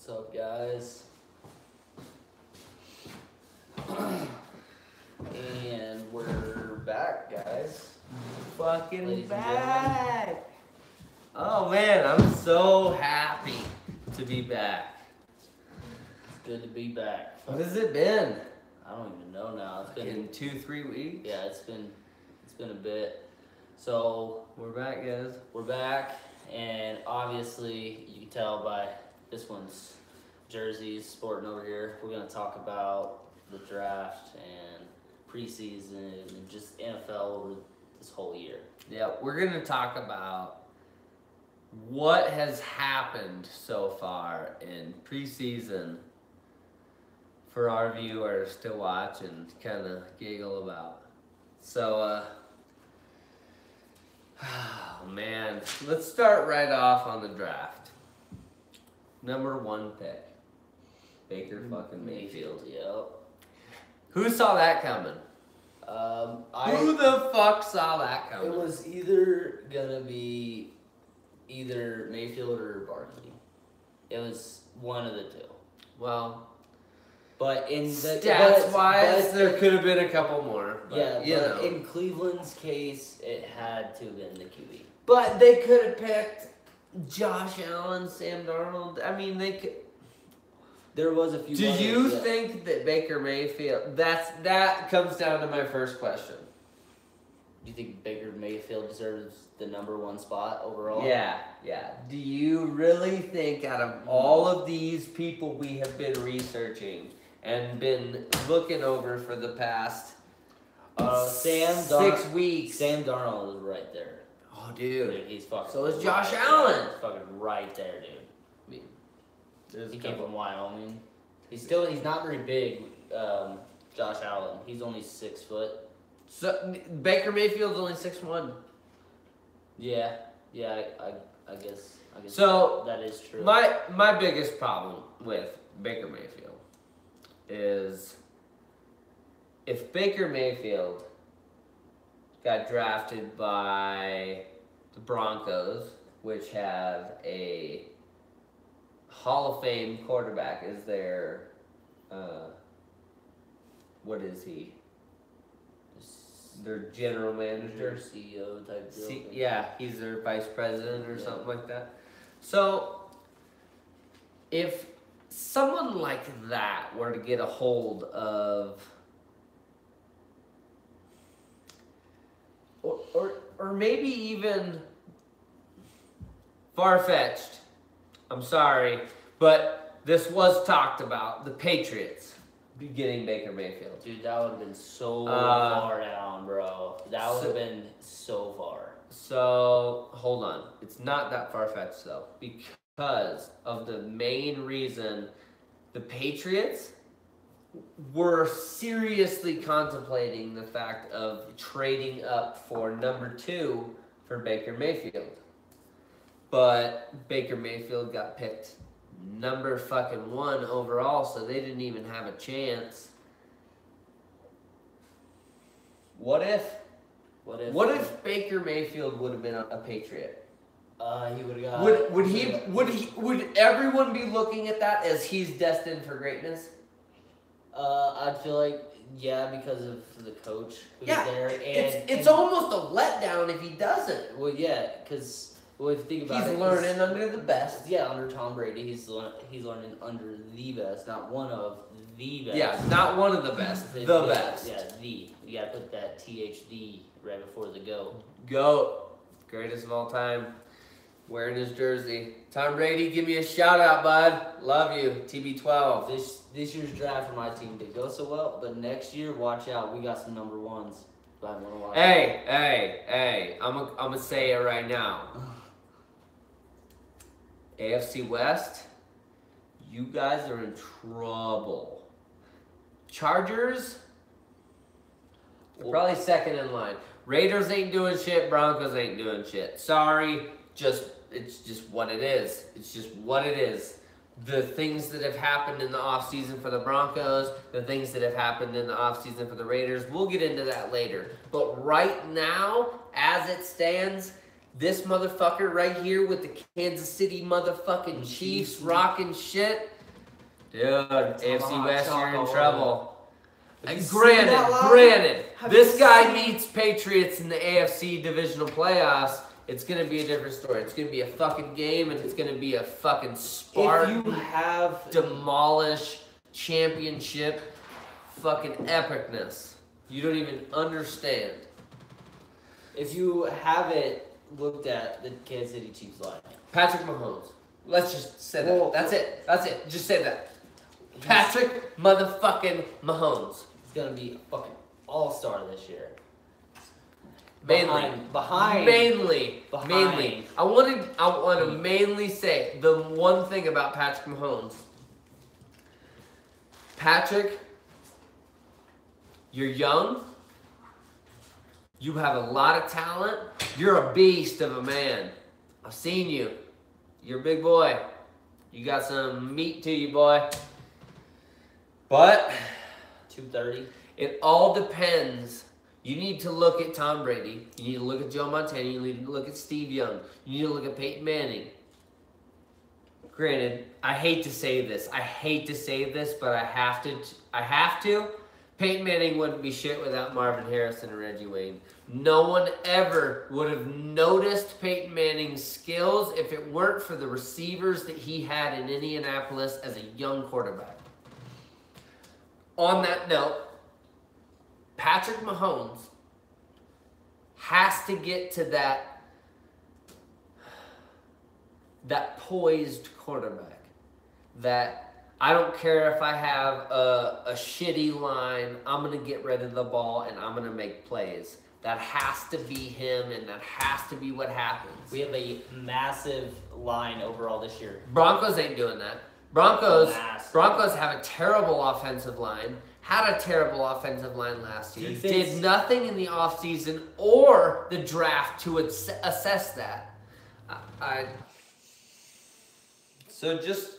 What's up, guys? And we're back, guys. Fucking Ladies and back. Oh man, I'm so happy to be back. It's good to be back. What has it been? I don't even know now. It's been In 2-3 weeks? yeah, it's been a bit. So We're back, guys. we're back, and obviously you can tell by this one's jerseys sporting over here. We're gonna talk about the draft and preseason and just NFL over this whole year. Yeah, we're gonna talk about what has happened so far in preseason for our viewers to watch and kind of giggle about. So, oh man, let's start right off on the draft. Number 1 pick, Baker fucking Mayfield. Yep. Who saw that coming? Who the fuck saw that coming? It was either gonna be either Mayfield or Barkley. It was one of the two. Well, But in the stats-wise, there could have been a couple more. But, yeah, you know. in Cleveland's case, it had to have been the QB. But they could have picked Josh Allen, Sam Darnold. I mean, they could. There was a few. Do others, you yeah. think that Baker Mayfield? That comes down to my first question. Do you think Baker Mayfield deserves the number 1 spot overall? Yeah. Do you really think out of all of these people we have been researching and been looking over for the past 6 weeks? Sam Darnold is right there. Oh, dude. Dude, he's fucking. So is Josh right Allen. there. He's fucking right there, dude. I mean, there's He a came couple. from Wyoming. He's not very big. Josh Allen. He's only 6 foot. So Baker Mayfield's only 6'1". Yeah. I guess. So, that is true. My biggest problem with Baker Mayfield is if Baker Mayfield got drafted by the Broncos, which have a Hall of Fame quarterback as their, what is he? Their general manager? CEO type deal. Yeah, he's their vice president or something like that. So, if someone like that were to get a hold of, or maybe even far-fetched, I'm sorry, but this was talked about, the Patriots getting Baker Mayfield. Dude, that would have been so far down, bro. That would have been so far. So, hold on. It's not that far-fetched, though, because of the main reason the Patriots were seriously contemplating the fact of trading up for number 2 for Baker Mayfield. But Baker Mayfield got picked number fucking 1 overall, so they didn't even have a chance. What if Baker Mayfield would have been a Patriot? He would have got. Would everyone be looking at that as he's destined for greatness? I'd feel like because of the coach who's there, and it's almost a letdown if he doesn't. Well, yeah, because. Well, if you think about He's learning under the best. Yeah, under Tom Brady, he's learning under the best, not one of the best. Yeah, not one of the best, the best. Yeah, the. You gotta put that THD right before the go. GOAT, greatest of all time, wearing his jersey. Tom Brady, give me a shout out, bud. Love you, TB12. This year's draft for my team didn't go so well, but next year, watch out. We got some number 1s. So I wanna watch. Hey, I'm gonna say it right now. AFC West, you guys are in trouble. Chargers, they're probably second in line. Raiders ain't doing shit. Broncos ain't doing shit. Sorry, it's just what it is. It's just what it is. The things that have happened in the offseason for the Broncos, the things that have happened in the offseason for the Raiders, we'll get into that later. But right now, as it stands, This motherfucker right here with the Kansas City motherfucking Chiefs rocking shit. Dude, AFC West, you're in trouble. And granted, this guy meets Patriots in the AFC divisional playoffs. It's going to be a different story. It's going to be a fucking game, and it's going to be a fucking Spartan, if you have demolish, championship, fucking epicness. You don't even understand. If you haven't looked at the Kansas City Chiefs line. Patrick Mahomes. Let's just say that. That's it. That's it. Just say that. Patrick motherfucking Mahomes. He's going to be a fucking all-star this year. Mainly. I want to mainly say the one thing about Patrick Mahomes. Patrick, you're young. You have a lot of talent. You're a beast of a man. I've seen you. You're a big boy. You got some meat to you, boy. But 230. It all depends. You need to look at Tom Brady. You need to look at Joe Montana. You need to look at Steve Young. You need to look at Peyton Manning. Granted, I hate to say this. But I have to. Peyton Manning wouldn't be shit without Marvin Harrison and Reggie Wayne. No one ever would have noticed Peyton Manning's skills if it weren't for the receivers that he had in Indianapolis as a young quarterback. On that note, Patrick Mahomes has to get to that poised quarterback. That I don't care if I have a shitty line, I'm going to get rid of the ball and I'm going to make plays. That has to be him, and that has to be what happens. We have a massive line overall this year. Broncos ain't doing that. Broncos have a terrible offensive line. Had a terrible offensive line last year. Did nothing in the offseason or the draft to assess that. So just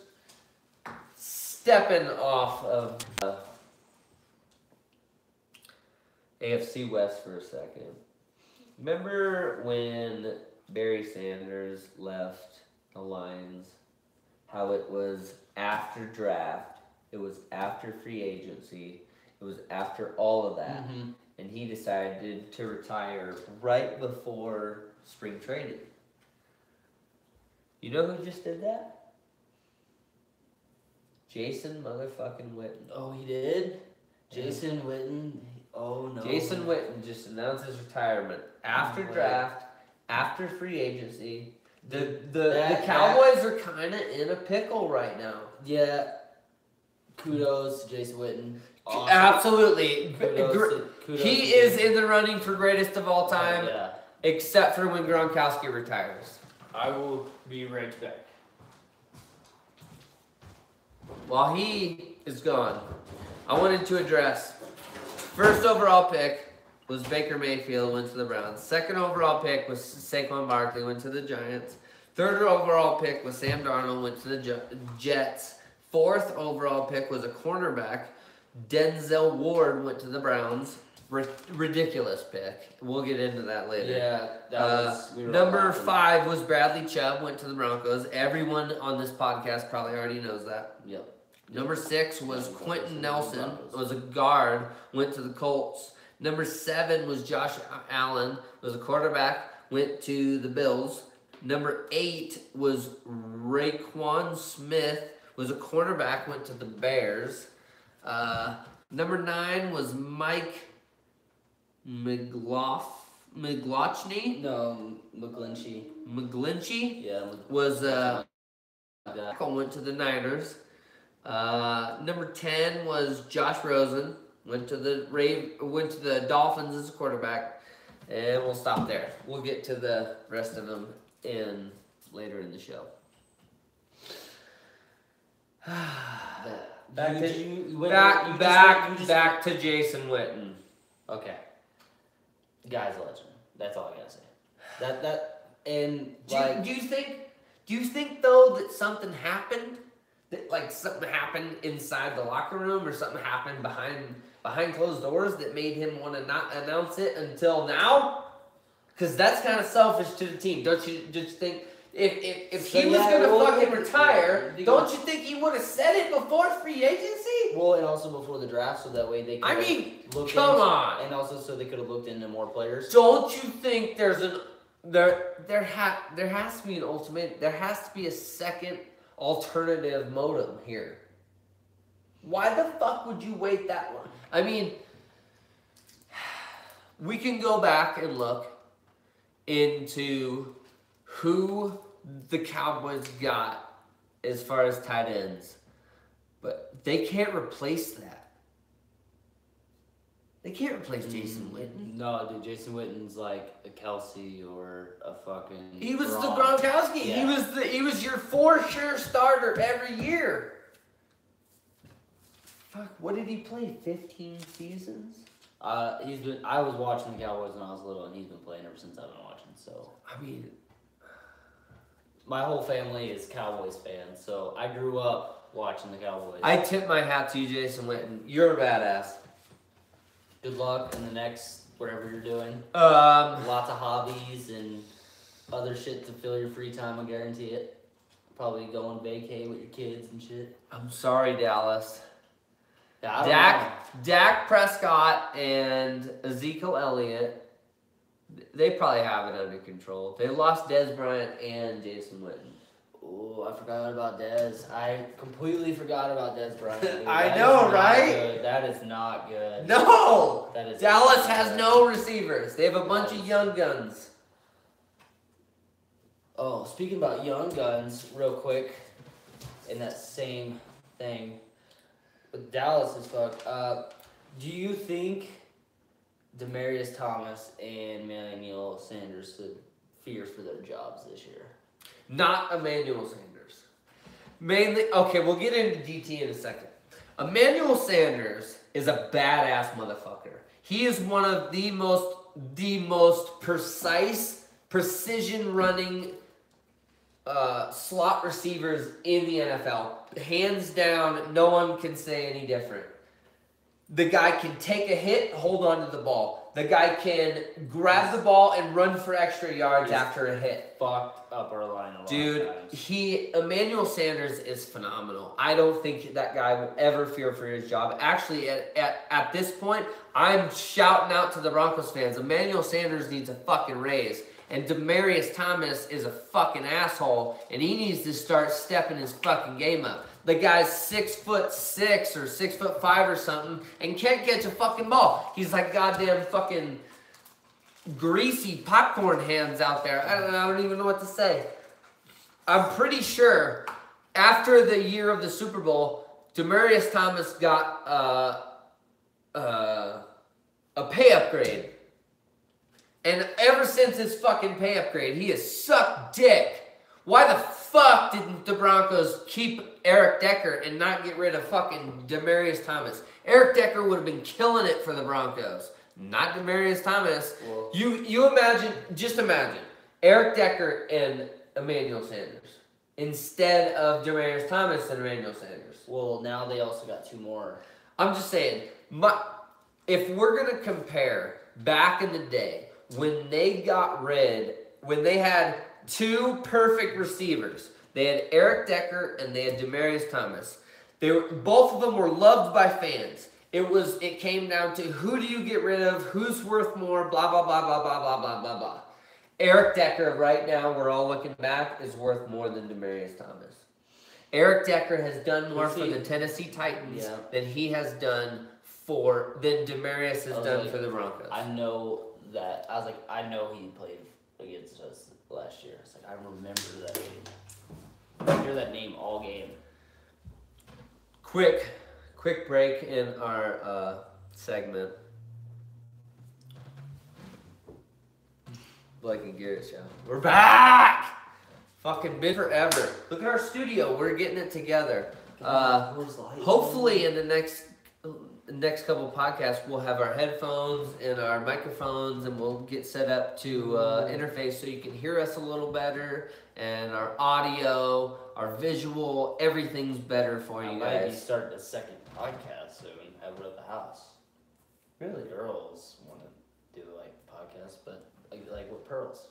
stepping off of AFC West for a second. Remember when Barry Sanders left the Lions? How it was after draft, it was after free agency, it was after all of that, and he decided to retire right before spring training. You know who just did that? Jason motherfucking Witten. Oh, he did? Jason Witten. Oh, no. Jason Witten just announced his retirement after draft, after free agency. The Cowboys are kind of in a pickle right now. Yeah. Kudos to Jason Witten. Awesome. Absolutely. Kudos he is in the running for greatest of all time, except for when Gronkowski retires. I will be right back. While he is gone, I wanted to address first overall pick was Baker Mayfield, went to the Browns. Second overall pick was Saquon Barkley, went to the Giants. Third overall pick was Sam Darnold, went to the Jets. Fourth overall pick was a cornerback. Denzel Ward went to the Browns. Ridiculous pick. We'll get into that later. Yeah, that was... number 5 was Bradley Chubb, went to the Broncos. Everyone on this podcast probably already knows that. Yep. Number 6 was Quentin Nelson, was a guard, went to the Colts. Number 7 was Josh Allen, was a quarterback, went to the Bills. Number 8 was Raekwon Smith, was a cornerback, went to the Bears. Number 9 was Mike McGlochny. No, McGlinchey. McGlinchey? Yeah. Was went to the Niners. Number 10 was Josh Rosen. Went to the Dolphins as a quarterback. And we'll stop there. We'll get to the rest of them later in the show. Back to Jason Witten. Okay. Guy's a legend. That's all I gotta say. Do you think though that something happened? That like something happened inside the locker room or something happened behind closed doors that made him want to not announce it until now? Because that's kind of selfish to the team. Don't you just think if So, he was yeah, going to well, fucking yeah, retire, yeah. don't you think he would have said it before free agency? Well, and also before the draft, so that way they could I mean, look come into, on. and also so they could have looked into more players. Don't you think there has to be an ultimate, there has to be a second alternative modem here. Why the fuck would you wait that long? I mean, we can go back and look into who the Cowboys got as far as tight ends, but they can't replace that. They can't replace Jason Witten. No, dude, Jason Witten's like a Kelsey or a fucking. He was the Gronk. Gronkowski. Yeah. He was your for sure starter every year. Fuck, what did he play? 15 seasons? I was watching the Cowboys when I was little, and he's been playing ever since I've been watching. So I mean, my whole family is Cowboys fans, so I grew up watching the Cowboys. I tip my hat to you, Jason Witten. You're a badass. Good luck in the next whatever you're doing. Um, Lots of hobbies and other shit to fill your free time. I guarantee it. Probably go on vacay with your kids and shit. I'm sorry, Dallas. Yeah, I don't know. Dak Prescott and Ezekiel Elliott, they probably have it under control. They lost Dez Bryant and Jason Witten. Oh, I forgot about Dez. I completely forgot about Dez Bryant. Dude. I That know, is not right? good. That is not good. No! That is Dallas not has good. no receivers. They have a bunch of young guns. Oh, speaking about young guns, real quick, in that same thing, with Dallas is fucked up. Do you think Demaryius Thomas and Emmanuel Sanders should fear for their jobs this year? Not Emmanuel Sanders. Mainly, okay, we'll get into DT in a second. Emmanuel Sanders is a badass motherfucker. He is one of the most precise, precision running slot receivers in the NFL. Hands down, no one can say any different. The guy can take a hit, hold on to the ball. The guy can grab the ball and run for extra yards after a hit. Fucked up our line a lot Dude, of times. Emmanuel Sanders is phenomenal. I don't think that guy will ever fear for his job. Actually, at this point, I'm shouting out to the Broncos fans. Emmanuel Sanders needs a fucking raise. And Demaryius Thomas is a fucking asshole, and he needs to start stepping his fucking game up. The guy's 6'6" or 6'5" or something, and can't catch a fucking ball. He's like goddamn fucking greasy popcorn hands out there. I don't even know what to say. I'm pretty sure after the year of the Super Bowl, Demaryius Thomas got a pay upgrade. And ever since his fucking pay upgrade, he has sucked dick. Why the fuck didn't the Broncos keep Eric Decker and not get rid of fucking Demaryius Thomas? Eric Decker would have been killing it for the Broncos. Not Demaryius Thomas. Well, You imagine, just imagine, Eric Decker and Emmanuel Sanders instead of Demaryius Thomas and Emmanuel Sanders. well, now they also got two more. I'm just saying, if we're going to compare back in the day, when they had two perfect receivers, they had Eric Decker and they had Demaryius Thomas. Both of them were loved by fans. It came down to who do you get rid of, who's worth more, blah, blah, blah, blah, blah, blah, blah, blah, blah. Eric Decker, right now, we're all looking back, is worth more than Demaryius Thomas. Eric Decker has done more for the Tennessee Titans than he has done than Demaryius has done for the Broncos. I know that. I was like, I know he played against us last year. It's like, I remember that game. I hear that name all game. Quick break in our segment. Blake and Garret show. We're back! Fucking been forever. Look at our studio. We're getting it together. Hopefully in the next couple podcasts, we'll have our headphones and our microphones, and we'll get set up to interface so you can hear us a little better, and our audio, our visual, everything's better for you I might be guys. starting a second podcast soon over at the house. Really? The girls want to do like podcasts, but like like with pearls.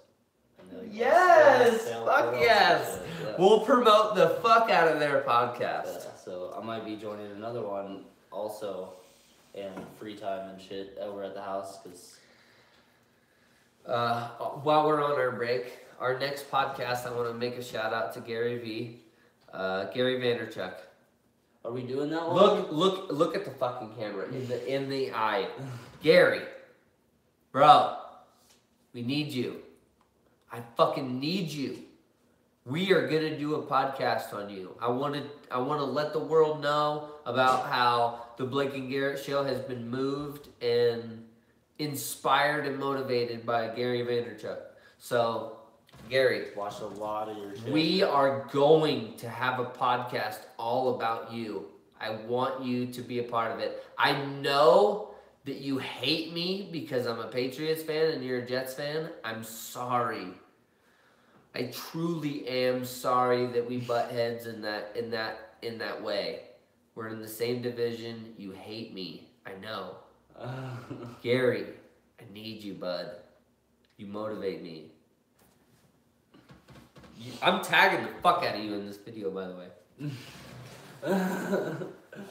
And they, like, Yes! sell Fuck pearls and yes! shit, yeah. We'll promote the fuck out of their Yeah, podcast. so I might be joining another one also in free time and shit over at the house because While we're on our break, our next podcast, I want to make a shout out to Gary V. Gary Vaynerchuk. are we doing that one? Look at the fucking camera in the eye. Gary, bro, we need you. I fucking need you. We are gonna do a podcast on you. I want to let the world know about how the Blake and Garrett show has been moved and inspired and motivated by Gary Vaynerchuk. So, Gary, Watched a lot of your shit. we are going to have a podcast all about you. I want you to be a part of it. I know that you hate me because I'm a Patriots fan and you're a Jets fan. I'm sorry. I truly am sorry that we butt heads in that way. We're in the same division. You hate me. I know. Gary, I need you, bud. You motivate me. I'm tagging the fuck out of you in this video, by the way.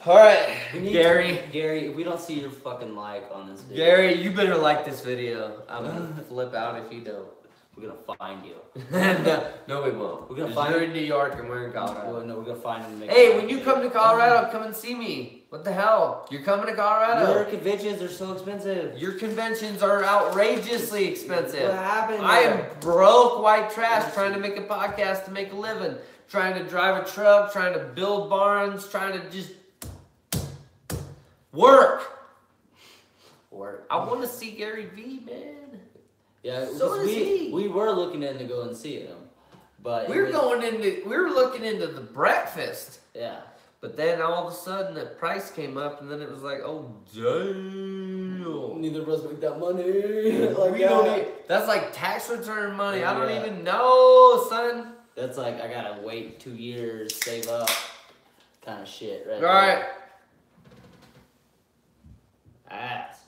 All right, Gary. Gary, if we don't see your fucking like on this video, Gary, you better like this video. I'm gonna flip out if you don't. we're gonna find you. No, we won't. We're gonna 'Cause find you're you. in New York and we're in Colorado. Well, no, we're gonna find him. And make Hey, a when you video. come to Colorado, come and see me. What the hell? You're coming to Your Colorado? conventions are so expensive. Your conventions are outrageously What expensive. happened? I there? am broke white trash trying to make a podcast to make a living. Trying to drive a truck, trying to build barns, trying to just work. Work. I want to see Gary V, man. Yeah, So because is he. we were looking in to go and see him, but We were looking into the breakfast. Yeah. But then all of a sudden the price came up and then it was like, oh damn. Neither of us make that money. We don't need, that's like tax return money. I don't even know, son. That's like I gotta wait 2 years, save up, kind of shit, right? All right. Ass.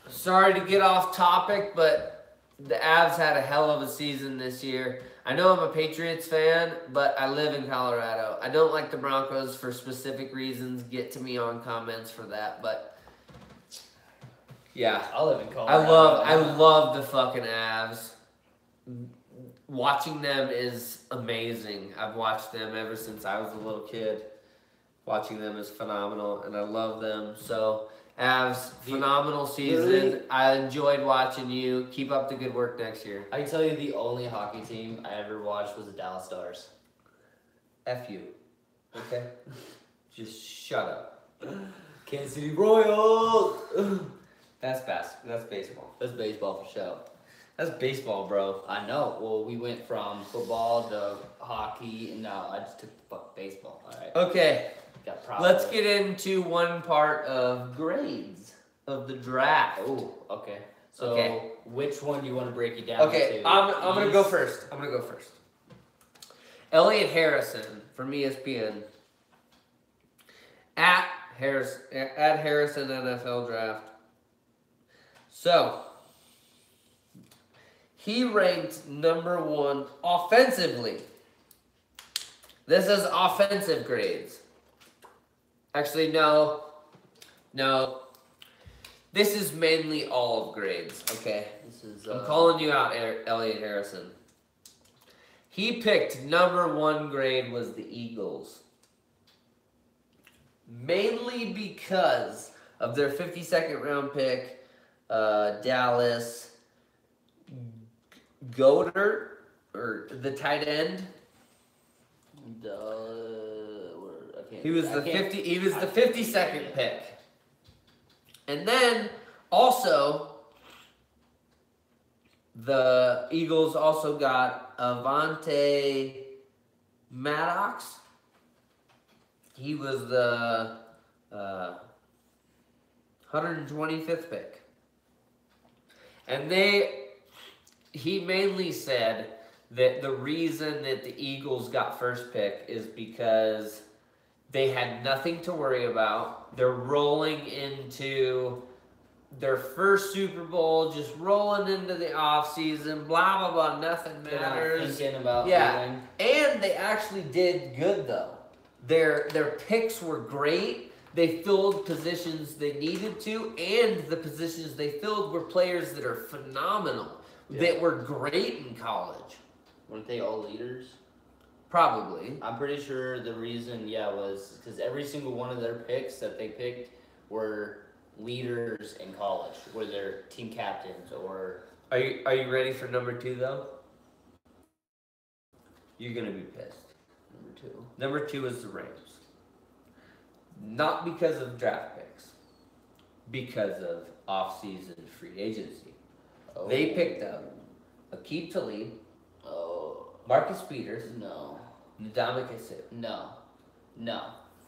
Sorry to get off topic, but the Avs had a hell of a season this year. I know I'm a Patriots fan, but I live in Colorado. I don't like the Broncos for specific reasons. Get to me on comments for that, but yeah. I live in Colorado. I love the fucking Avs. Watching them is amazing. I've watched them ever since I was a little kid. Watching them is phenomenal, and I love them. So, Avs, phenomenal season. Really? I enjoyed watching you. Keep up the good work next year. I can tell you the only hockey team I ever watched was the Dallas Stars. F you. Okay? Just shut up. Kansas City Royals. That's baseball. That's baseball for sure. That's baseball, bro. I know. Well, we went from football to hockey, and now I just took fuck baseball. All right. Okay. Got problems. Let's get into one part of grades of the draft. Oh, okay. So, Okay. which one do you want to break it down Okay, to? I'm gonna go East? first. Elliot Harrison from ESPN at Harrison NFL Draft. So he ranked number 1 offensively. This is offensive grades. Actually, no. This is mainly all of grades. Okay. This is. I'm calling you out, Elliot Harrison. He picked number 1 grade was the Eagles. Mainly because of their 52nd round pick, Dallas Goedert, or the tight end. He was the 52nd pick. And then also the Eagles also got Avante Maddox. He was the 125th pick. And he mainly said that the reason that the Eagles got first pick is because they had nothing to worry about. They're rolling into their first Super Bowl, just rolling into the offseason, blah, blah, blah, nothing They're not matters. thinking about Yeah. leaving. And they actually did good, though. Their picks were great. They filled positions they needed to, and the positions they filled were players that are phenomenal, that were great in college. Weren't they all leaders? Probably. I'm pretty sure the reason, was because every single one of their picks that they picked were leaders in college, were their team captains or. Are you ready for number 2, though? You're gonna be pissed. Number 2. Number 2 is the Rams. Not because of draft picks, because of off-season free agency. Oh. They picked up Aqib Talib, Marcus Peters, No. Ndamukong Suh. No.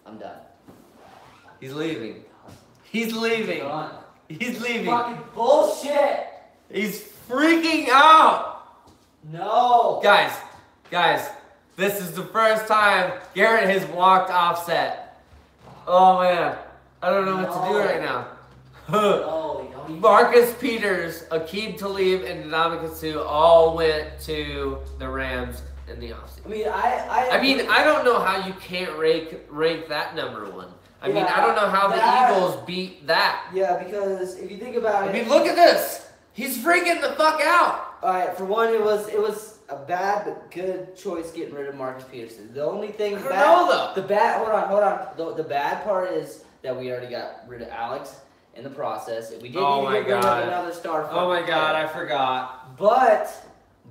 I'm done. He's leaving. He's leaving. Done. He's leaving. Fucking bullshit. He's freaking out. No. Guys, this is the first time Garrett has walked offset. Oh man, I don't know what to do right now. No, don't Marcus Peters, Aqib Talib, and Ndamukong Suh all went to the Rams in the offseason. I mean, I don't know how you can't rank that number 1. I mean, Yeah, I don't know how that- the Eagles beat that. Yeah, because if you think about it. I mean, look at this. He's freaking the fuck out. All right, for one, it was a bad but good choice getting rid of Marcus Peterson. The only thing I don't know, though. Hold on. The bad part is that we already got rid of Alex in the process. We didn't Oh even my get rid God. of another star. Oh my fucking God, player. I forgot.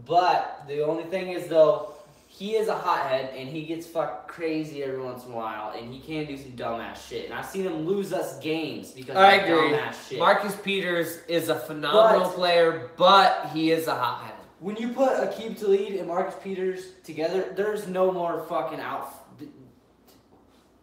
But the only thing is though, he is a hothead and he gets fucked crazy every once in a while and he can do some dumbass shit. And I've seen him lose us games because I of agree. dumbass shit. Marcus Peters is a phenomenal player, but he is a hothead. When you put Aqib Talib and Marcus Peters together, there's no more fucking out.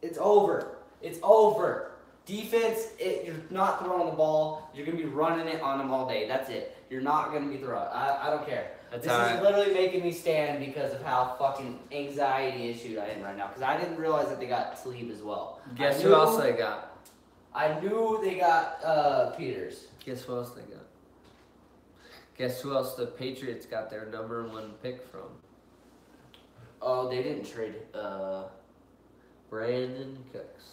It's over. It's over. Defense, you're not throwing the ball. You're going to be running it on them all day. That's it. You're not going to be throwing. I don't care. That's This is literally making me stand because of how fucking anxiety issued I am right now. Because I didn't realize that they got Talib as well. Guess who else they got? I knew they got Peters. Guess who else they got? Guess who else the Patriots got their number 1 pick from? Oh, they didn't trade. Brandon Cooks.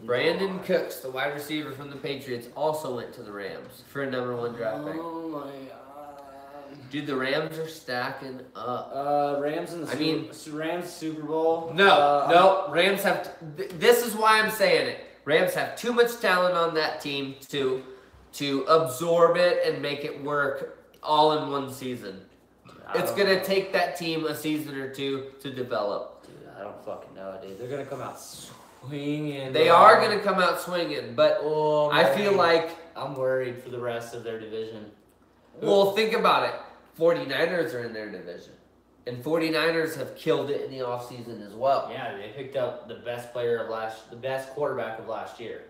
Brandon Cooks, the wide receiver from the Patriots, also went to the Rams for a number 1 draft pick. Oh my god. Dude, the Rams are stacking up. Rams in the Rams Super Bowl. No, Rams have. This is why I'm saying it. Rams have too much talent on that team to absorb it and make it work all in one season. It's gonna take that team a season or 2 to develop. Dude, I don't fucking know, dude. They're gonna come out swinging. They are gonna come out swinging, but I feel like I'm worried for the rest of their division. well, think about it. 49ers are in their division. And 49ers have killed it in the offseason as well. Yeah, they picked up the best quarterback of last year.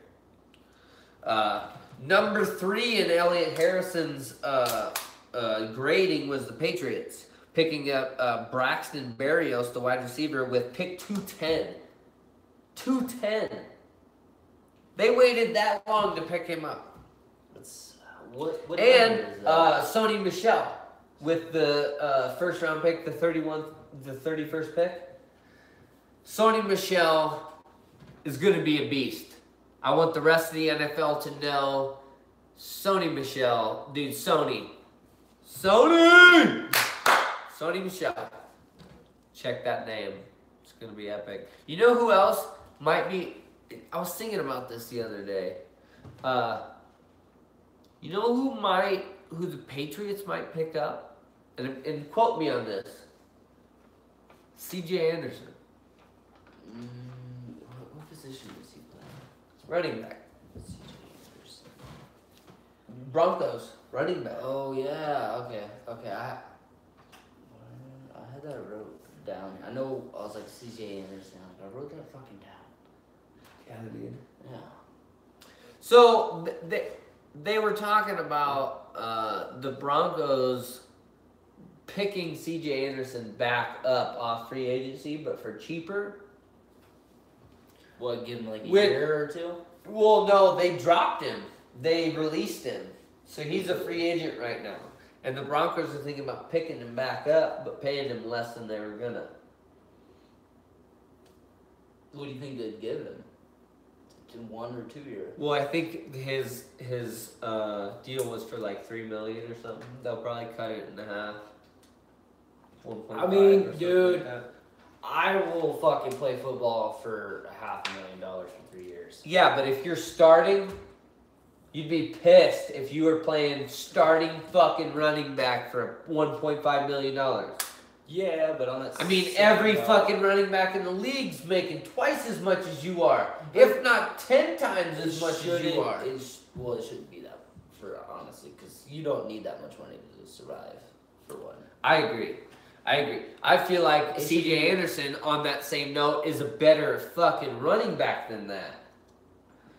Number 3 in Elliott Harrison's grading was the Patriots, picking up Braxton Berrios, the wide receiver, with pick 210. 210. They waited that long to pick him up. What And number is that? Sony Michel with the first round pick, the 31st pick. Sony Michel is going to be a beast. I want the rest of the NFL to know Sony Michel, dude, Sony Michel. Check that name. It's going to be epic. You know who else might be, I was thinking about this the other day. You know who the Patriots might pick up? And quote me on this. C.J. Anderson. What position does he play? Running back. C.J. Anderson. Broncos. Running back. Oh yeah. Okay. I had that wrote down. I know. I was like C.J. Anderson. I wrote that fucking down. Yeah, dude. Yeah. So they were talking about the Broncos picking C.J. Anderson back up off free agency, but for cheaper. What? Give him like a With- year or 2? Well, no, they dropped him. they released him. So he's a free agent right now. And the Broncos are thinking about picking him back up, but paying him less than they were gonna. What do you think they'd give him? 1 or 2 years? Well, I think his deal was for like $3 million or something. They'll probably cut it in half. 1.5 I mean, or something dude, like that. I will fucking play football for $500,000 for 3 years. Yeah, but if you're starting, you'd be pissed if you were playing starting fucking running back for $1.5 million. Yeah, but on that. I mean, every fucking running back in the league's making twice as much as you are, if not 10 times as much as you are. It shouldn't be that, honestly, because you don't need that much money to survive, for one. I agree. I feel like C.J. Anderson, on that same note, is a better fucking running back than that.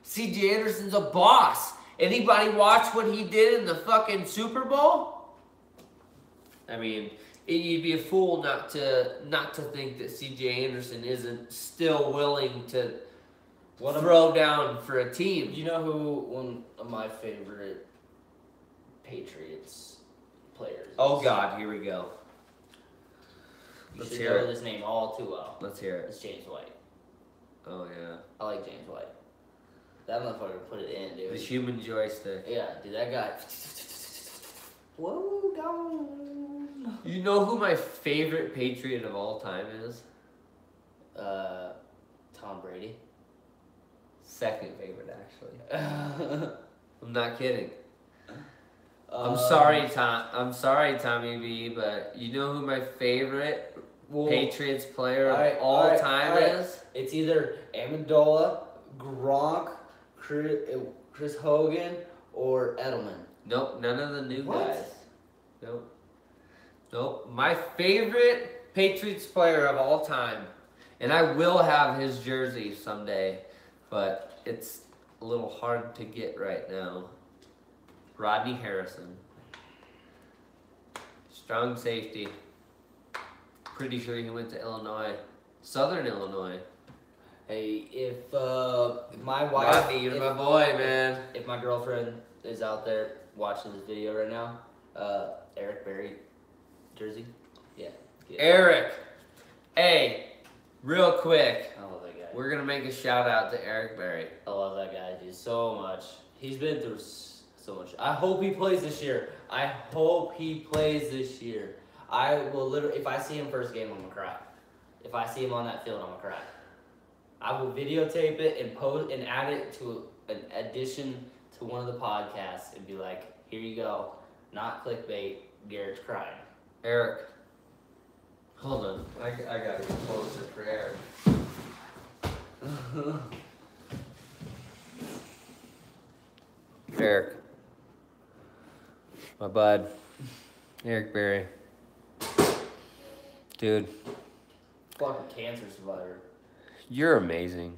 C.J. Anderson's a boss. Anybody watch what he did in the fucking Super Bowl? I mean, you'd be a fool not to think that C.J. Anderson isn't still willing to throw down for a team. You know who one of my favorite Patriots players is? Oh God, here we go. You should know this name all too well. Let's hear it. It's James White. Oh yeah. I like James White. That motherfucker put it in, dude. The human joystick. Yeah, dude, that guy. Whoa, gone. You know who my favorite Patriot of all time is? Tom Brady. Second favorite, actually. I'm not kidding. I'm sorry, Tommy B, but you know who my favorite Patriots player of all time is? It's either Amendola, Gronk, Chris Hogan, or Edelman. Nope, none of the new guys. Nope. My favorite Patriots player of all time, and I will have his jersey someday, but it's a little hard to get right now. Rodney Harrison. Strong safety. Pretty sure he went to Illinois. Southern Illinois. Hey, if my wife... Rodney, you're my boy, man. If my girlfriend is out there watching this video right now, Eric Berry jersey. Yeah. Eric. Hey, real quick. I love that guy. We're going to make a shout out to Eric Berry. I love that guy, dude, so much. He's been through so much. I hope he plays this year. I will literally, if I see him first game, I'm going to cry. If I see him on that field, I'm going to cry. I will videotape it and post and add it to an addition to one of the podcasts and be like, here you go. Not clickbait. Garrett's crying. Eric. Hold on. I got to get closer for Eric. Eric. My bud. Eric Berry. Dude. Fucking cancer survivor. You're amazing.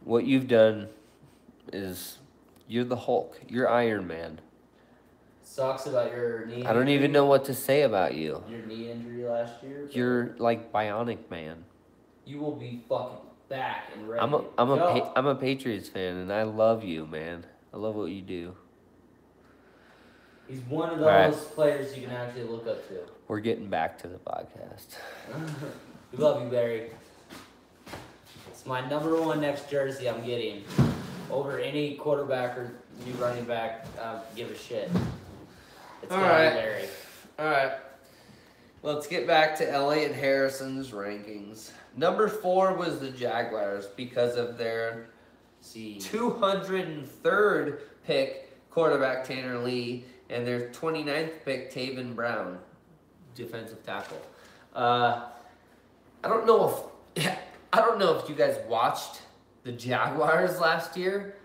What you've done is, you're the Hulk. You're Iron Man. Sucks about your knee. I don't even know what to say about you. Your knee injury last year. You're like Bionic Man. You will be fucking back and ready. I'm a Patriots fan, and I love you, man. I love what you do. He's one of those players you can actually look up to. We're getting back to the podcast. We love you, Barry. It's my #1 next jersey I'm getting. Over any quarterback or new running back, give a shit. It's All gonna right. be Barry. All right. Let's get back to Elliott Harrison's rankings. Number 4 was the Jaguars because of their 203rd pick, quarterback Tanner Lee, and their 29th pick, Taven Brown, defensive tackle. I don't know if you guys watched the Jaguars last year,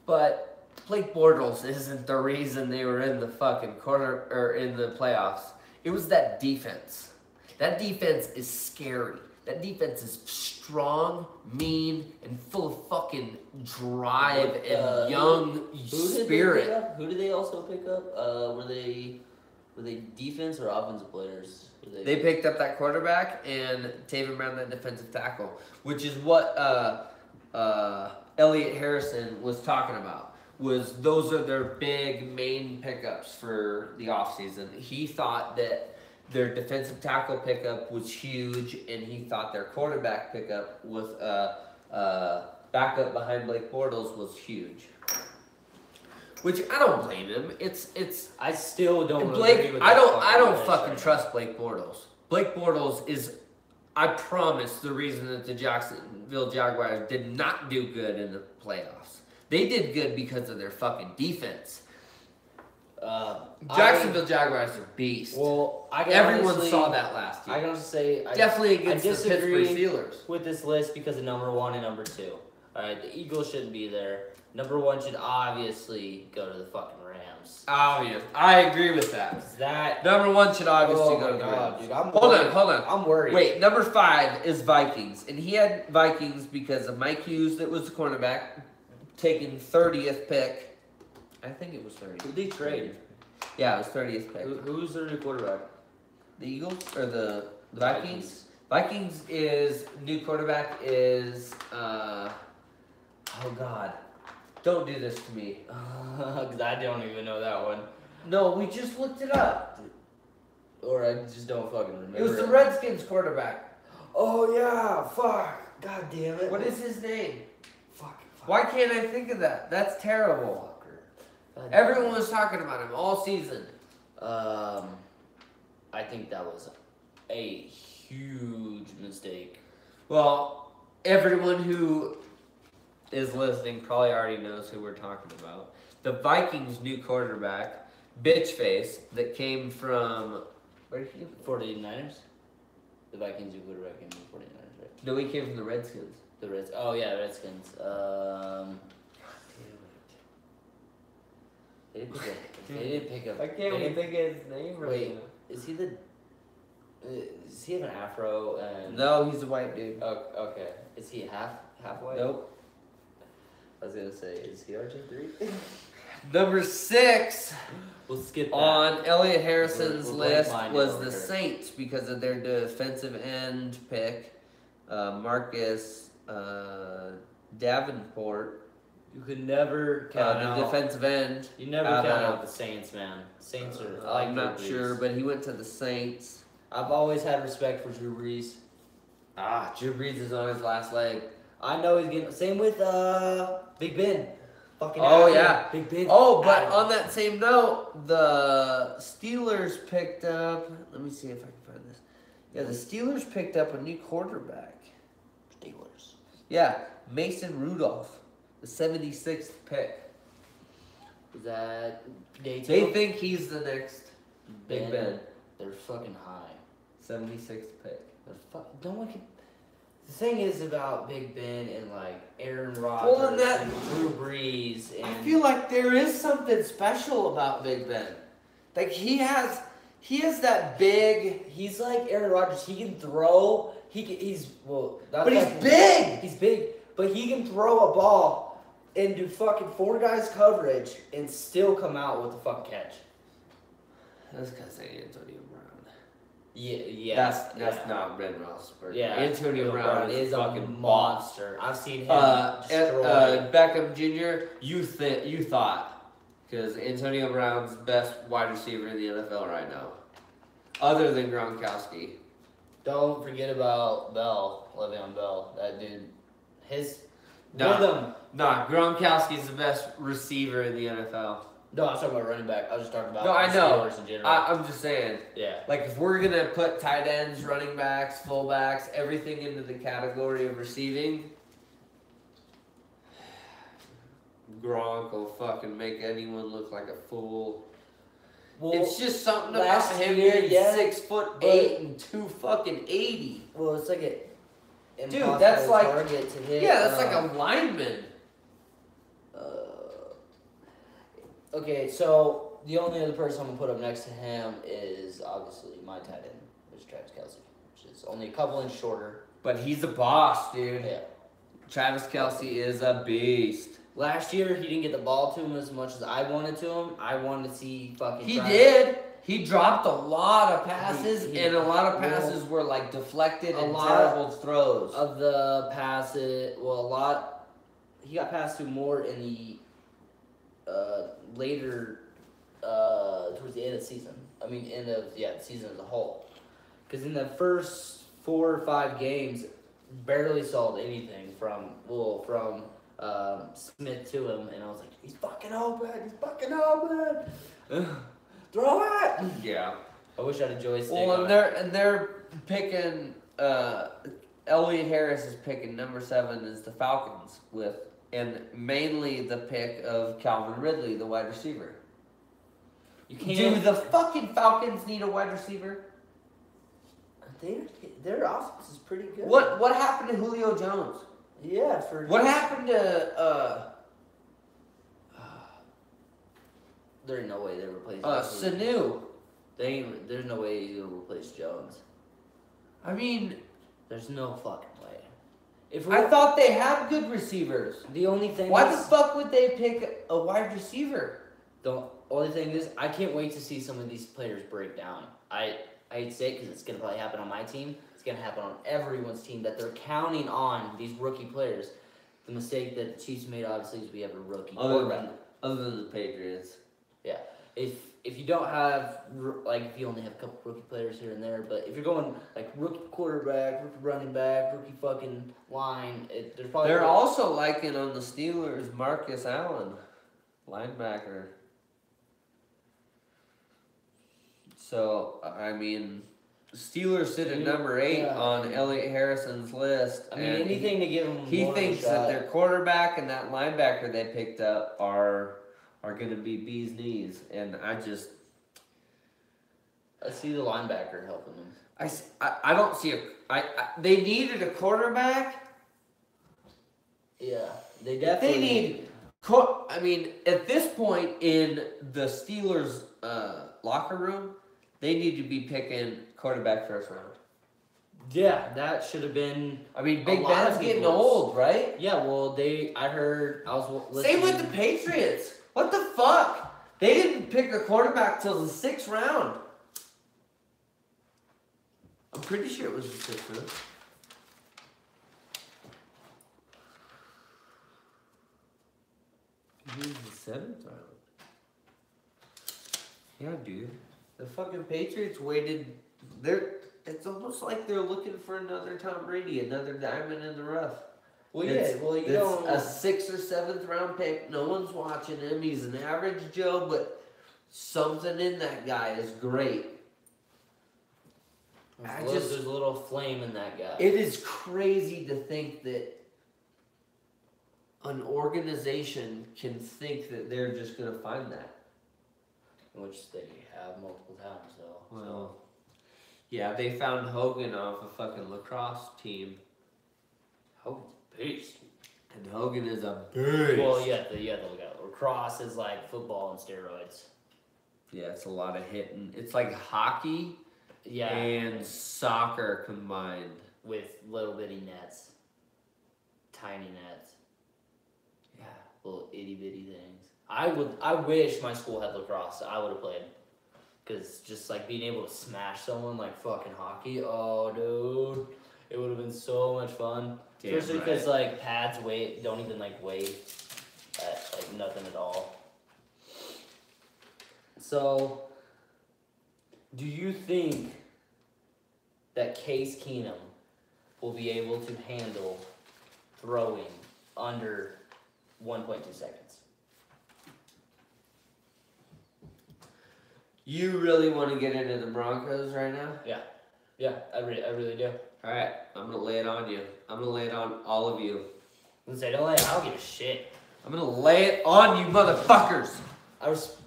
but Blake Bortles isn't the reason they were in the fucking in the playoffs. It was that defense. That defense is scary. That defense is strong, mean, and full of fucking drive and young spirit. Who did they also pick up? Were they defense or offensive players? They picked up that quarterback and Taven Brown, that defensive tackle, which is what Elliott Harrison was talking about. those are their big main pickups for the offseason. He thought that their defensive tackle pickup was huge, and he thought their quarterback pickup with backup behind Blake Bortles was huge. Which I don't blame him. I still don't Blake. agree with I that don't list fucking right trust Blake Bortles. Blake Bortles is, I promise, the reason that the Jacksonville Jaguars did not do good in the playoffs. They did good because of their fucking defense. Jacksonville Jaguars are beasts. Well, Everyone saw that last year. I can honestly say Definitely against I the Pittsburgh disagree Steelers. with this list because of number 1 and number 2. All right, the Eagles shouldn't be there. Number 1 should obviously go to the fucking Rams. Obvious. I agree with that. That Number 1 should obviously oh go my to the God, Rams. dude, I'm Hold worried. on. I'm worried. Wait, number 5 is Vikings. And he had Vikings because of Mike Hughes, that was the cornerback, taking 30th pick. I think it was 30th. Who did they trade? Yeah, it was 30th pick. Who's their new quarterback? The Eagles or the Vikings? Vikings is new quarterback is oh God. Don't do this to me. Because I don't even know that one. No, we just looked it up. Or I just don't fucking remember. It was the Redskins quarterback. Oh yeah, fuck. God damn it. What is his name? Fuck. Why can't I think of that? That's terrible. God damn Everyone was talking about him all season. I think that was a huge mistake. Well, everyone who is listening probably already knows who we're talking about. The Vikings' new quarterback, Bitchface, that came from... Where did he come from? 49ers? The Vikings new quarterback came from 49ers, right? No, he came from the Redskins. The Reds. Oh yeah, Redskins. They didn't pick up. I can't even think of his name right Wait, now. is he the? Does he have an afro and? No, he's a white dude. Oh, okay. Is he half white? Nope. I was gonna say, is he RG3? Number 6 We'll skip that. on Elliot Harrison's We're list blank-minded was over the here. Saints because of their defensive end pick, Marcus Davenport. You could never count The out. defensive end. You never out count of- out the Saints, man. Saints are. I like I'm not Drew Brees. sure, but he went to the Saints. I've always had respect for Drew Brees. Drew Brees is on his last leg. I know he's getting. Same with Big Ben. Fucking. Oh, out yeah. here. Big Ben. Oh, but out on that same note, the Steelers picked up. Let me see if I can find this. Yeah, the Steelers picked up a new quarterback. Steelers. Yeah, Mason Rudolph, the 76th pick. Is that They Dayton? think he's the next Big Ben. They're fucking high. 76th pick. No one can. The thing is about Big Ben and like Aaron Well, Rodgers and that- and Drew Brees and I feel like there is something special about Big Ben. Like he has that big. he's like Aaron Rodgers. He can throw. He's well. Not But he's fucking- big! He's big, but he can throw a ball and do fucking 4 guys coverage and still come out with the fucking catch. That's because of Antonio Brown. Yeah. That's yeah. not Ben Roethlisberger. Yeah, Antonio Brown is a fucking monster. I've seen him And, destroy. Beckham Jr. You thought because Antonio Brown's best wide receiver in the NFL right now, other than Gronkowski. Don't forget about Le'Veon Bell. That dude, his Nah. rhythm. Nah, Gronkowski's the best receiver in the NFL. No, I was talking about running back. I was just talking about No, I the know. Steelers in general. I'm just saying. Yeah. Like, if we're going to put tight ends, running backs, fullbacks, everything into the category of receiving, Gronk will fucking make anyone look like a fool. Well, It's just something about last him year, being yeah, 6'8" and 280. well, it's like a Dude, that's like- target to hit. Yeah, that's like a lineman. Okay, so the only other person I'm gonna put up next to him is obviously my tight end, which is Travis Kelce, which is only a couple inches shorter. But he's a boss, dude. Yeah. Travis Kelce is a beast. Last year he didn't get the ball to him as much as I wanted to him. I wanted to see fucking. He Travis. did. He dropped a lot of passes, He- and a lot of passes were like deflected a and lot terrible throws. Of the passes, well, a lot. He got passed to more in the later towards the end of the season. I mean, the season as a whole. Because in the first 4 or 5 games, barely saw anything from Smith to him, and I was like, he's fucking open, throw it. Yeah. I wish I had a joystick. Well, and they're picking. Elliot Harris is picking number 7 is the Falcons and mainly the pick of Calvin Ridley, the wide receiver. You can't. Do the fucking Falcons need a wide receiver? Their offense is pretty good. What happened to Julio Jones? Yeah, What happened to there ain't no way they replace Sanu? There's no way you're gonna replace Jones. I mean, there's no fucking way. I thought they had good receivers. The only thing Why the fuck would they pick a wide receiver? The only thing is, I can't wait to see some of these players break down. I hate to say it because it's going to probably happen on my team. It's going to happen on everyone's team that they're counting on these rookie players. The mistake that the Chiefs made, obviously, is we have a rookie quarterback. Other than the Patriots. Yeah. If you don't have, if you only have a couple rookie players here and there, but if you're going, rookie quarterback, rookie running back, rookie fucking line, there's probably... They're also liking on the Steelers, Marcus Allen, linebacker. So, I mean, Steelers sit at number 8 on Elliot Harrison's list. I mean, anything to give him He thinks that their quarterback and that linebacker they picked up are going to be bee's knees, and I see the linebacker helping them. I don't see they needed a quarterback. Yeah, they definitely need. I mean, at this point in the Steelers' locker room, they need to be picking quarterback first round. Yeah, that should have been. I mean, Big Ben's getting old, right? Yeah, well, I was listening. Same with the Patriots. What the fuck? They didn't pick a quarterback till the 6th round. I'm pretty sure it was the 6th round. It was the 7th round. Yeah, dude. The fucking Patriots waited. It's almost like they're looking for another Tom Brady, another diamond in the rough. Well, you don't. A 6th or 7th round pick. No one's watching him. He's an average Joe, but something in that guy is great. There's a little flame in that guy. It is crazy to think that an organization can think that they're just going to find that. Which they have multiple times, though. Well, yeah, they found Hogan off a fucking lacrosse team. Hogan's a beast. And Hogan is a beast. Well, yeah, look at lacrosse is like football on steroids. Yeah, it's a lot of hitting. It's like hockey and soccer combined. With little bitty nets. Tiny nets. Yeah, little itty bitty things. I wish my school had lacrosse. I would have played. Because just being able to smash someone like fucking hockey, oh dude, it would have been so much fun. Damn especially because pads don't even weigh at nothing at all. So, do you think that Case Keenum will be able to handle throwing under 1.2 seconds? You really want to get into the Broncos right now? Yeah, I really do. All right, I'm going to lay it on you. I'm going to lay it on all of you. I don't give a shit. I'm going to lay it on you motherfuckers.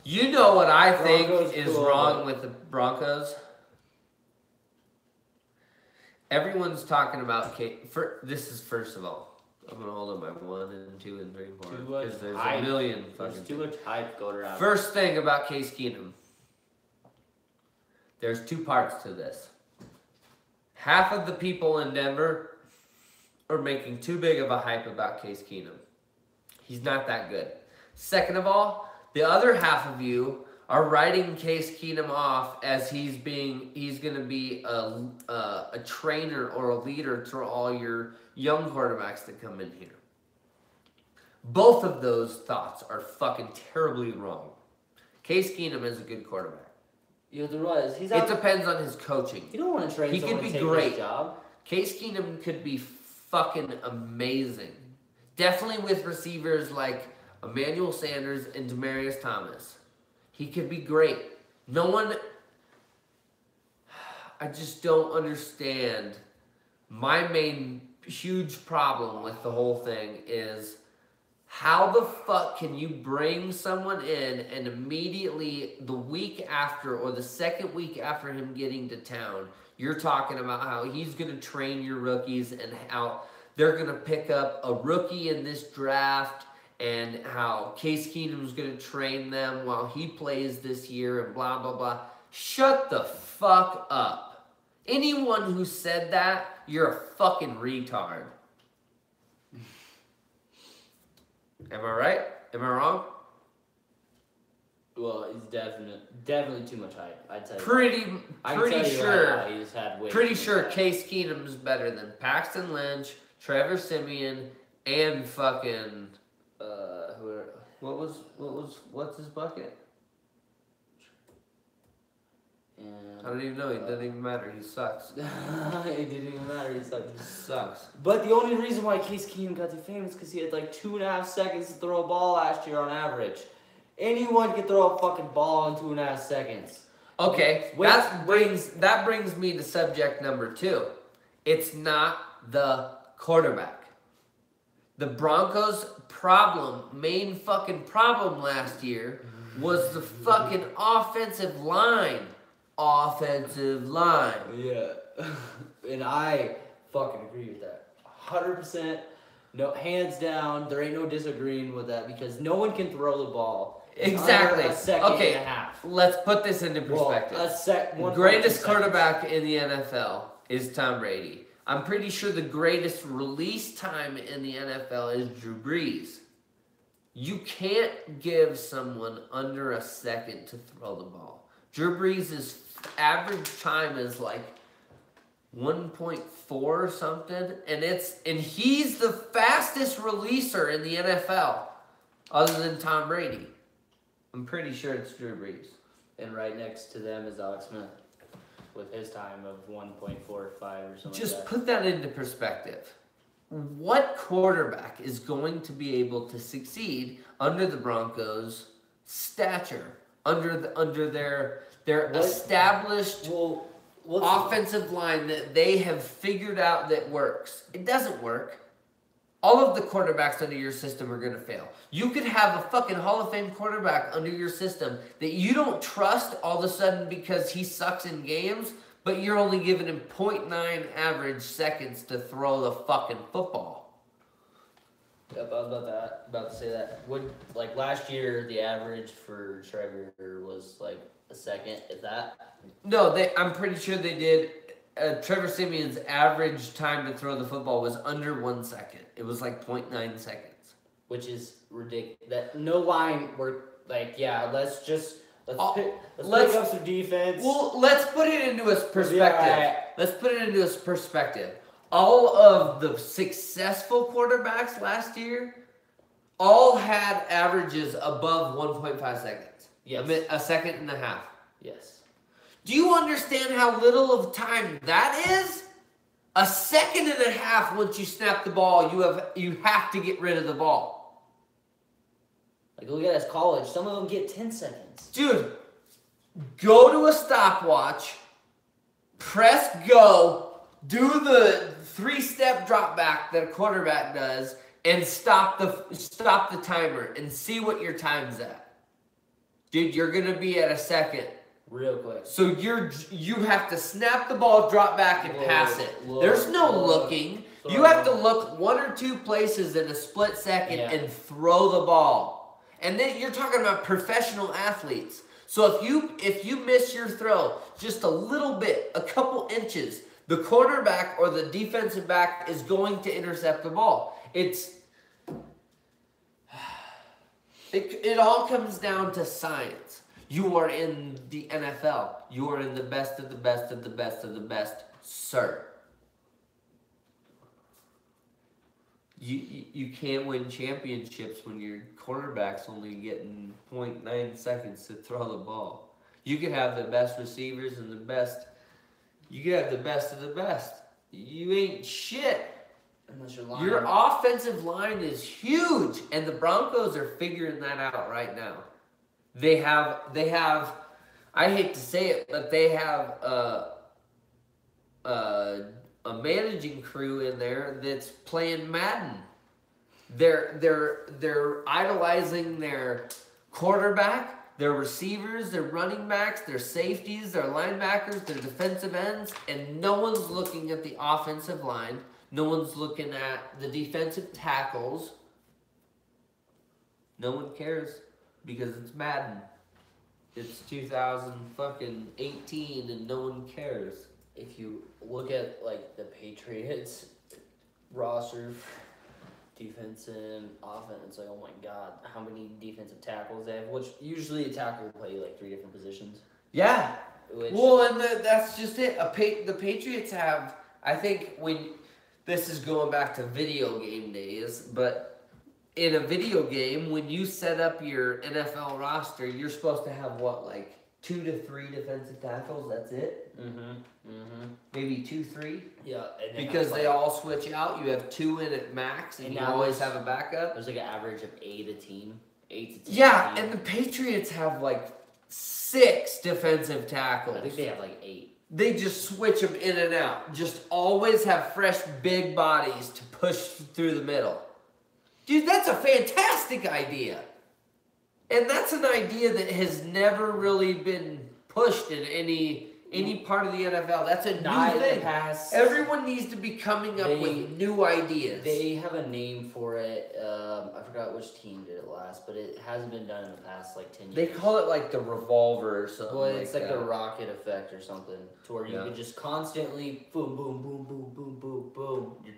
You know what I think is wrong with the Broncos? Everyone's talking about this is first of all. I'm going to hold on my 1 and 2 and 3 and 4. Because there's a million fucking... There's too much hype going around. First thing about Case Keenum. There's 2 parts to this. Half of the people in Denver are making too big of a hype about Case Keenum. He's not that good. Second of all, the other half of you are writing Case Keenum off as he's going to be a trainer or a leader to all your young quarterbacks that come in here. Both of those thoughts are fucking terribly wrong. Case Keenum is a good quarterback. You know, the rise. It depends on his coaching. You don't want to train He someone could to be take great. his job. Case Keenum could be fucking amazing. Definitely with receivers like Emmanuel Sanders and Demaryius Thomas. He could be great. No one... I just don't understand. My main huge problem with the whole thing is how the fuck can you bring someone in and immediately the week after or the second week after him getting to town, you're talking about how he's going to train your rookies and how they're going to pick up a rookie in this draft and how Case Keenum's going to train them while he plays this year and blah, blah, blah. Shut the fuck up. Anyone who said that, you're a fucking retard. Am I right? Am I wrong? Well, he's definitely too much hype. I'd tell you. Pretty sure. He just had way Pretty too sure much hype. Case Keenum's better than Paxton Lynch, Trevor Siemian, and fucking what's his bucket? And, I don't even know. It doesn't even matter. He sucks. it didn't even matter. He sucked. He sucks. But the only reason why Case Keenum got too famous is because he had like 2.5 seconds to throw a ball last year on average. Anyone can throw a fucking ball in 2.5 seconds. Okay, that brings me to subject number 2. It's not the quarterback. The Broncos' main fucking problem last year was the fucking offensive line. Offensive line. Yeah. And I fucking agree with that. 100%. No, hands down, there ain't no disagreeing with that because no one can throw the ball. Exactly. Under a second Okay, and a half. let's put this into perspective. Well, Greatest quarterback in the NFL is Tom Brady. I'm pretty sure the greatest release time in the NFL is Drew Brees. You can't give someone under a second to throw the ball. Drew Brees' average time is like 1.4 or something, and he's the fastest releaser in the NFL, other than Tom Brady. I'm pretty sure it's Drew Brees. And right next to them is Alex Smith with his time of 1.45 or something Just like that. put that into perspective. What quarterback is going to be able to succeed under the Broncos' stature, under their established offensive line that they have figured out that works? It doesn't work. All of the quarterbacks under your system are going to fail. You could have a fucking Hall of Fame quarterback under your system that you don't trust all of a sudden because he sucks in games, but you're only giving him 0.9 average seconds to throw the fucking football. Yep, I was about to say that. Like last year, the average for Trevor was like a second, if that. No, I'm pretty sure they did. Trevor Siemian's average time to throw the football was under 1 second. It was like 0.9 seconds. Which is ridiculous. That no line were like, yeah, let's pick up some defense. Well, let's put it into a perspective. Yeah. Let's put it into a perspective. All of the successful quarterbacks last year all had averages above 1.5 seconds. Yes. A second and a half. Yes. Do you understand how little of time that is? A second and a half once you snap the ball, you have to get rid of the ball. Like, look at his college. Some of them get 10 seconds. Dude, go to a stopwatch, press go, do the 3-step drop back that a quarterback does, and stop the timer and see what your time's at. Dude, you're going to be at a second. Real quick. So you have to snap the ball, drop back, and pass it. There's no looking. You have to look 1 or 2 places in a split second and throw the ball. And then you're talking about professional athletes. So if you miss your throw just a little bit, a couple inches, the quarterback or the defensive back is going to intercept the ball. It all comes down to science. You are in the NFL. You are in the best of the best of the best of the best, sir. You can't win championships when your quarterback's only getting 0.9 seconds to throw the ball. You could have the best receivers and the best. You could have the best of the best. You ain't shit. Unless you're lying. Your offensive line is huge, and the Broncos are figuring that out right now. They have. I hate to say it, but they have a managing crew in there that's playing Madden. They're idolizing their quarterback, their receivers, their running backs, their safeties, their linebackers, their defensive ends, and no one's looking at the offensive line. No one's looking at the defensive tackles. No one cares because it's Madden. It's 2018 and no one cares. If you look at like the Patriots roster, defense and offense, it's like, oh my god, how many defensive tackles they have? Which usually a tackle will play like 3 different positions. Yeah. Which, Well, and that's just it. The Patriots have, I think, when this is going back to video game days, but in a video game, when you set up your NFL roster, you're supposed to have what, like 2 to 3 defensive tackles? That's it. Maybe 2, 3. Yeah, and because they all switch out. You have 2 in at max, and you always have a backup. There's like an average of 8 a team. 8 to 10. Yeah, and the Patriots have like 6 defensive tackles. I think they have like 8. They just switch them in and out. Just always have fresh, big bodies to push through the middle. Dude, that's a fantastic idea. And that's an idea that has never really been pushed in any part of the NFL. That's a new thing. Everyone needs to be coming up with new ideas. They have a name for it. I forgot which team did it last, but it hasn't been done in the past like 10 years. They call it like the revolver or something. Well, it's like the rocket effect or something, to where you can just constantly boom, boom, boom, boom, boom, boom, boom. Your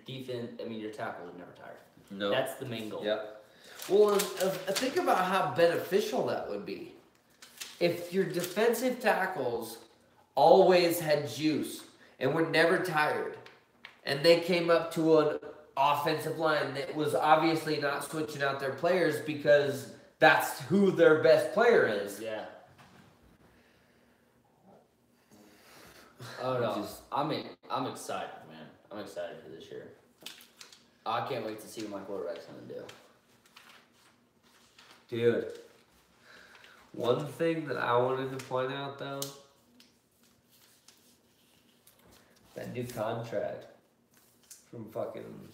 your tackle is never tired. No. That's the main goal. Yep. Well, think about how beneficial that would be. If your defensive tackles always had juice and were never tired, and they came up to an offensive line that was obviously not switching out their players because that's who their best player is. Yeah. Oh no, I'm excited, man. I'm excited for this year. I can't wait to see what my quarterback's gonna do. Dude, one thing that I wanted to point out though, that new contract from fucking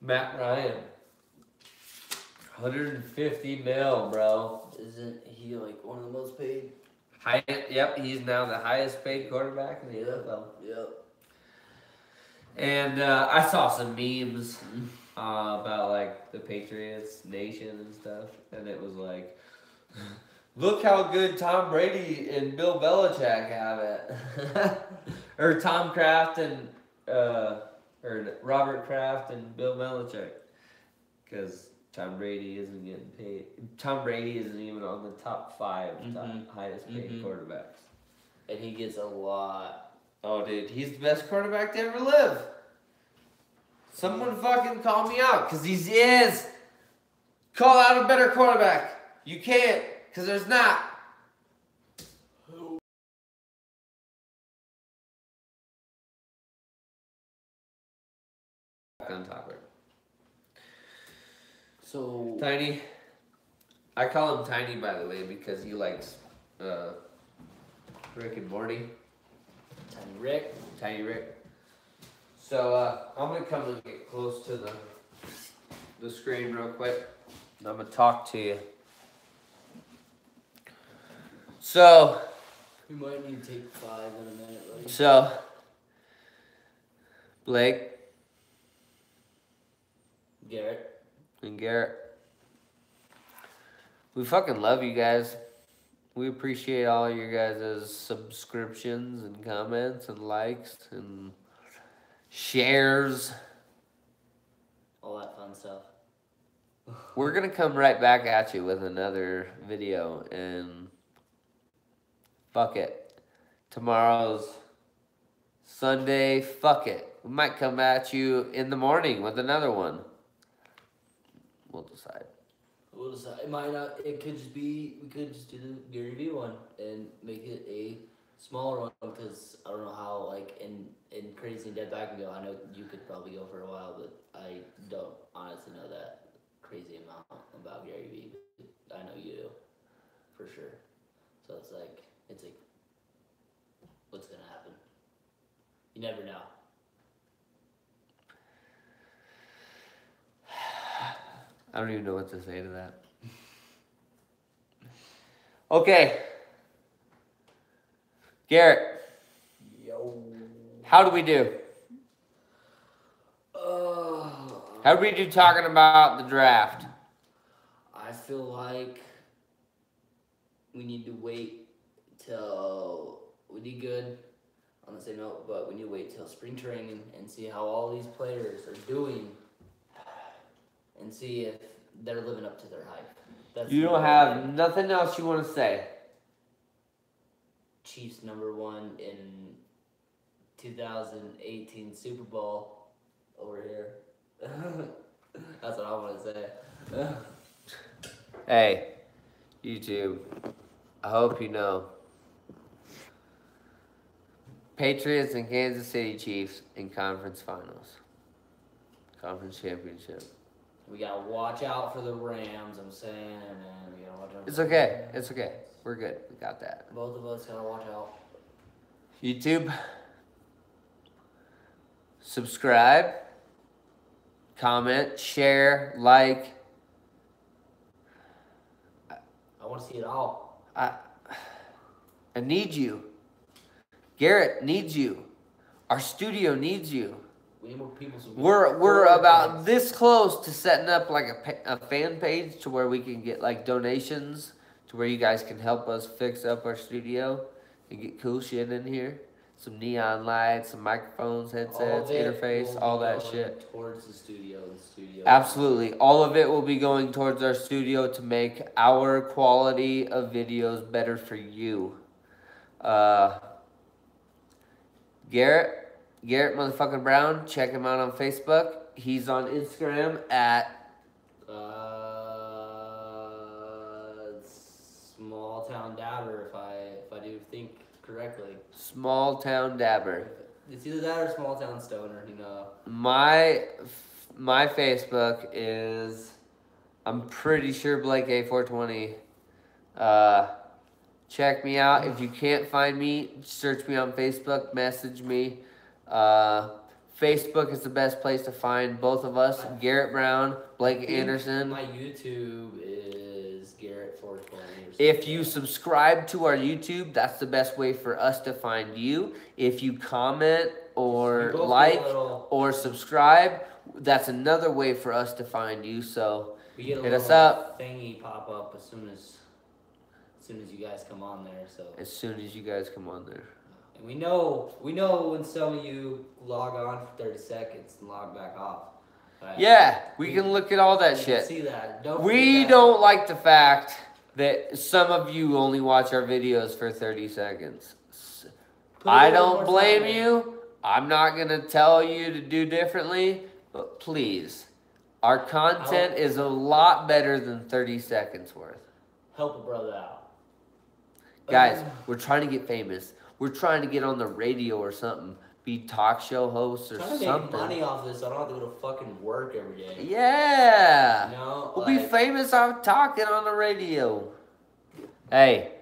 Matt Ryan. 150 mil, bro. Isn't he like one of the most paid? Yep, he's now the highest paid quarterback in the NFL. Yep. And I saw some memes about like the Patriots Nation and stuff, and it was like, look how good Tom Brady and Bill Belichick have it, or Tom Kraft and or Robert Kraft and Bill Belichick, because Tom Brady isn't getting paid. Tom Brady isn't even on the top 5 highest paid quarterbacks, and he gets a lot. Oh, dude, he's the best quarterback to ever live. Someone fucking call me out, because he is. Call out a better quarterback. You can't, because there's not. On top of it. So Tiny. I call him Tiny, by the way, because he likes Rick and Morty. Tiny Rick. So I'm gonna come and get close to the screen real quick. And I'm gonna talk to you. So we might need to take 5 in a minute, buddy. So Blake and Garrett. We fucking love you guys. We appreciate all your guys' subscriptions and comments and likes and shares. All that fun stuff. We're going to come right back at you with another video, and fuck it. Tomorrow's Sunday, fuck it. We might come at you in the morning with another one. We'll decide. We'll decide. It might not. It could just be. We could just do the Gary V one and make it a smaller one because I don't know how like in Crazy and Dead I can go. I know you could probably go for a while, but I don't honestly know that crazy amount about Gary V. But I know you do, for sure. So it's like what's gonna happen? You never know. I don't even know what to say to that. Okay. Garrett, Yo. how do we do? How do we do talking about the draft? I feel like we need to wait till we did good on the same note, but we need to wait till spring training and see how all these players are doing and see if they're living up to their hype. That's You don't have nothing else you want to say. Chiefs #1 in 2018 Super Bowl over here. That's what I want to say. Hey, YouTube, I hope you know. Patriots and Kansas City Chiefs in conference finals. Conference championship. We gotta watch out for the Rams. I'm saying, man, we gotta watch out. It's okay. It's okay. We're good. We got that. Both of us gotta watch out. YouTube, subscribe, comment, share, like. I want to see it all. I need you. Garrett needs you. Our studio needs you. We need more people. So We're about this close to setting up like a fan page to where we can get like donations to where you guys can help us fix up our studio and get cool shit in here. Some neon lights, some microphones, headsets, interface, all that shit. Towards the studio and studio. Absolutely. All of it will be going towards our studio to make our quality of videos better for you. Garrett motherfucking Brown, check him out on Facebook. He's on Instagram at Small Town Dabber, if I do think correctly. Small Town Dabber. It's either that or Small Town Stoner, you know. My Facebook is, I'm pretty sure Blake A420. Check me out. If you can't find me, search me on Facebook, message me. Facebook is the best place to find both of us. Garrett Brown, Blake Anderson. My YouTube is Garret420. If you subscribe to our YouTube, that's the best way for us to find you. If you comment or like or subscribe, that's another way for us to find you. So hit us up. Thingy pop up as soon as you guys come on there. So as soon as you guys come on there. And we know when some of you log on for 30 seconds and log back off. Right? Yeah, we can look at all that shit. See that? We don't like the fact that some of you only watch our videos for 30 seconds. I don't blame you. I'm not going to tell you to do differently, but please, our content is a lot better than 30 seconds worth. Help a brother out. Guys, we're trying to get famous. We're trying to get on the radio or something. Be talk show hosts or something. Trying to make money off this so I don't have to go to fucking work every day. Yeah. You know, we'll be famous off talking on the radio. Hey.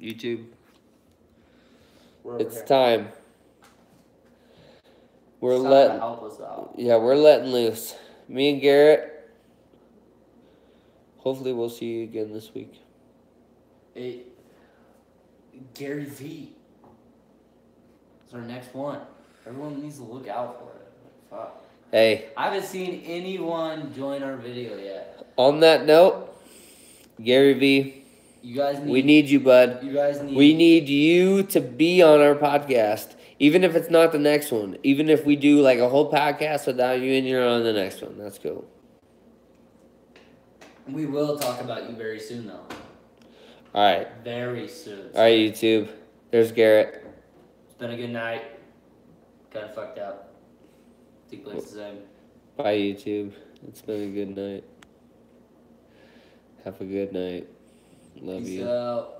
YouTube. It's time. We're letting help us out. Yeah, we're letting loose. Me and Garrett. Hopefully we'll see you again this week. Hey, Gary V. It's our next one. Everyone needs to look out for it. Fuck. Hey. I haven't seen anyone join our video yet. On that note, Gary V. We need you, bud. We need you to be on our podcast. Even if it's not the next one. Even if we do like a whole podcast without you and you're on the next one. That's cool. We will talk about you very soon, though. All right. Very soon. All right, YouTube. There's Garrett. It's been a good night. Kind of fucked out. Think plays the same. Bye, YouTube. It's been a good night. Have a good night. Love Peace you. out.